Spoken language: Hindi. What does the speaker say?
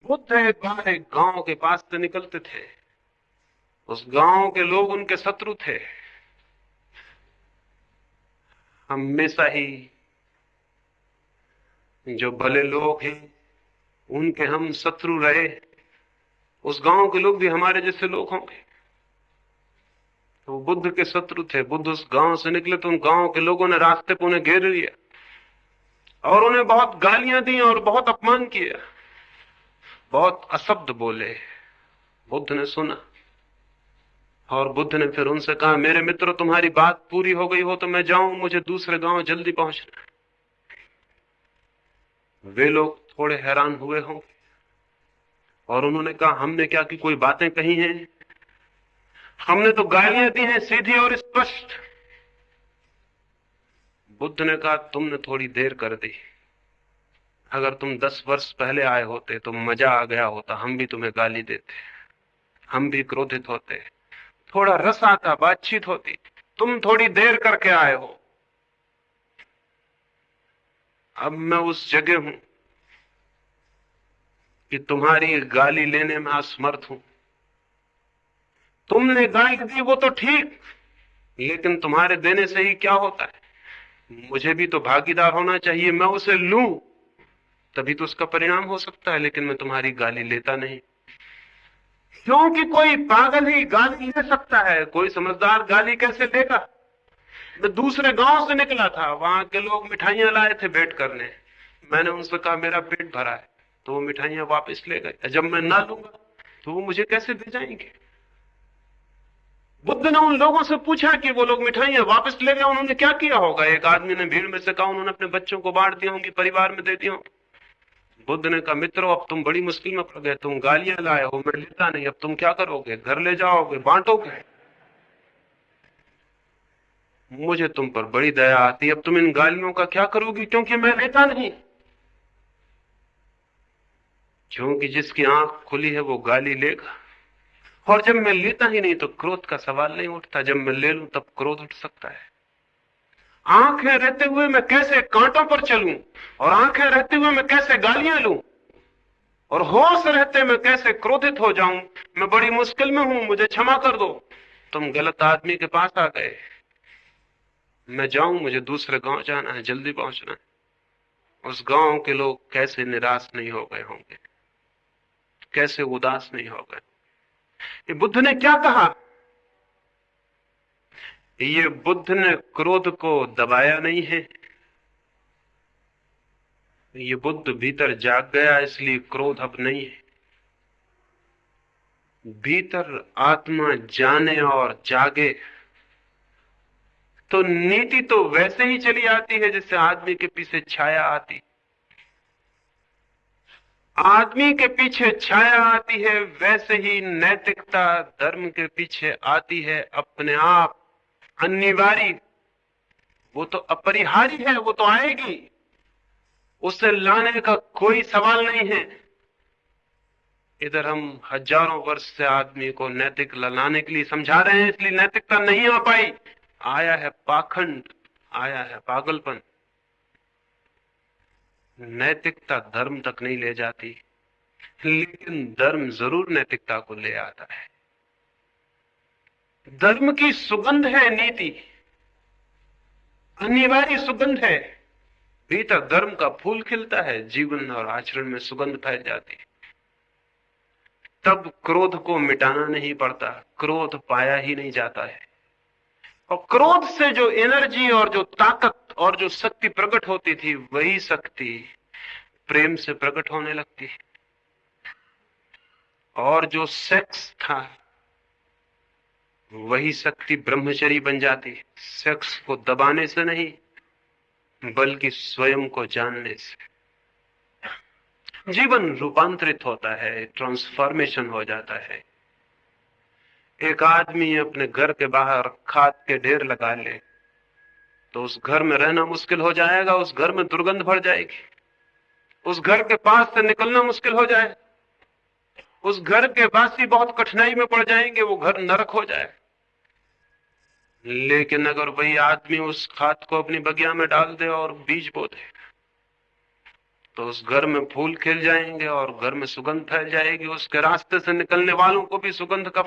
बुद्ध एक बार एक गांव के पास से निकलते थे। उस गांव के लोग उनके शत्रु थे। हमेशा ही जो भले लोग हैं उनके हम शत्रु रहे। उस गांव के लोग भी हमारे जैसे लोग होंगे। तो वो बुद्ध के शत्रु थे। बुद्ध उस गांव से निकले तो उन गांव के लोगों ने रास्ते पर उन्हें घेर लिया और उन्हें बहुत गालियां दी और बहुत अपमान किया, बहुत अशब्द बोले। बुद्ध ने सुना और बुद्ध ने फिर उनसे कहा, मेरे मित्रों, तुम्हारी बात पूरी हो गई हो तो मैं जाऊं, मुझे दूसरे गांव जल्दी पहुंचना है। वे लोग थोड़े हैरान हुए होंगे और उन्होंने कहा, हमने क्या की कोई बातें कही हैं? हमने तो गालियां दी हैं सीधी और स्पष्ट। बुद्ध ने कहा, तुमने थोड़ी देर कर दी। अगर तुम 10 वर्ष पहले आए होते तो मजा आ गया होता, हम भी तुम्हें गाली देते, हम भी क्रोधित होते, थोड़ा रस आता, बातचीत होती। तुम थोड़ी देर करके आए हो। अब मैं उस जगह हूं कि तुम्हारी गाली लेने में असमर्थ हूं। तुमने गाली दी वो तो ठीक, लेकिन तुम्हारे देने से ही क्या होता है? मुझे भी तो भागीदार होना चाहिए। मैं उसे लूं तभी तो उसका परिणाम हो सकता है, लेकिन मैं तुम्हारी गाली लेता नहीं। क्योंकि कोई पागल ही गाली ले सकता है, कोई समझदार गाली कैसे लेगा? मैं दूसरे गांव से निकला था, वहां के लोग मिठाइयां लाए थे भेंट करने। मैंने उनसे कहा, मेरा पेट भरा है, तो वो मिठाइयां वापस ले गए। जब मैं ना लूंगा तो वो मुझे कैसे दे जाएंगे? बुद्ध ने उन लोगों से पूछा कि वो लोग मिठाइयां वापस ले गए, उन्होंने क्या किया होगा? एक आदमी ने भीड़ में से कहा, उन्होंने अपने बच्चों को बांट दिया होंगी, परिवार में दे दिया होंगी। बुद्ध ने कहा, मित्रों, अब तुम बड़ी मुश्किल में पड़ गए। तुम गालियां लाए हो, मैं लेता नहीं। अब तुम क्या करोगे? घर ले जाओगे, बांटोगे? मुझे तुम पर बड़ी दया आती। अब तुम इन गालियों का क्या करोगी? क्योंकि मैं लेता नहीं। क्योंकि जिसकी आंख खुली है वो गाली लेगा। और जब मैं लेता ही नहीं तो क्रोध का सवाल नहीं उठता। जब मैं ले लूं तब क्रोध उठ सकता है। आंखें रहते हुए मैं कैसे कांटों पर चलूं, और आंखें रहते हुए मैं कैसे गालियां लूं, और होश रहते मैं कैसे क्रोधित हो जाऊं? मैं बड़ी मुश्किल में हूं, मुझे क्षमा कर दो। तुम गलत आदमी के पास आ गए। मैं जाऊं, मुझे दूसरे गांव जाना है, जल्दी पहुंचना है। उस गांव के लोग कैसे निराश नहीं हो गए होंगे, कैसे उदास नहीं हो गए। ये बुद्ध ने क्या कहा? ये बुद्ध ने क्रोध को दबाया नहीं है। ये बुद्ध भीतर जाग गया, इसलिए क्रोध अब नहीं है। भीतर आत्मा जाने और जागे तो नीति तो वैसे ही चली आती है जैसे आदमी के पीछे छाया आती। आदमी के पीछे छाया आती है, वैसे ही नैतिकता धर्म के पीछे आती है अपने आप, अनिवार्य। वो तो अपरिहार्य है, वो तो आएगी, उसे लाने का कोई सवाल नहीं है। इधर हम हजारों वर्ष से आदमी को नैतिक लाने के लिए समझा रहे हैं, इसलिए नैतिकता नहीं आ पाई। आया है पाखंड, आया है पागलपन। नैतिकता धर्म तक नहीं ले जाती, लेकिन धर्म जरूर नैतिकता को ले आता है। धर्म की सुगंध है नीति, अनिवार्य सुगंध है। भीतर धर्म का फूल खिलता है, जीवन और आचरण में सुगंध फैल जाती है। तब क्रोध को मिटाना नहीं पड़ता, क्रोध पाया ही नहीं जाता है। और क्रोध से जो एनर्जी और जो ताकत और जो शक्ति प्रकट होती थी, वही शक्ति प्रेम से प्रकट होने लगती है। और जो सेक्स था, वही शक्ति ब्रह्मचरी बन जाती है। सेक्स को दबाने से नहीं, बल्कि स्वयं को जानने से जीवन रूपांतरित होता है, ट्रांसफॉर्मेशन हो जाता है। एक आदमी अपने घर के बाहर खाद के ढेर लगा ले तो उस घर में रहना मुश्किल हो जाएगा, उस घर में दुर्गंध भर जाएगी, उस घर के पास से निकलना मुश्किल हो जाए, उस घर के वासी बहुत कठिनाई में पड़ जाएंगे, वो घर नरक हो जाए। लेकिन अगर वही आदमी उस खाद को अपनी बगिया में डाल दे और बीज बो दे, तो उस घर में फूल खिल जाएंगे और घर में सुगंध फैल जाएगी, उसके रास्ते से निकलने वालों को भी सुगंध का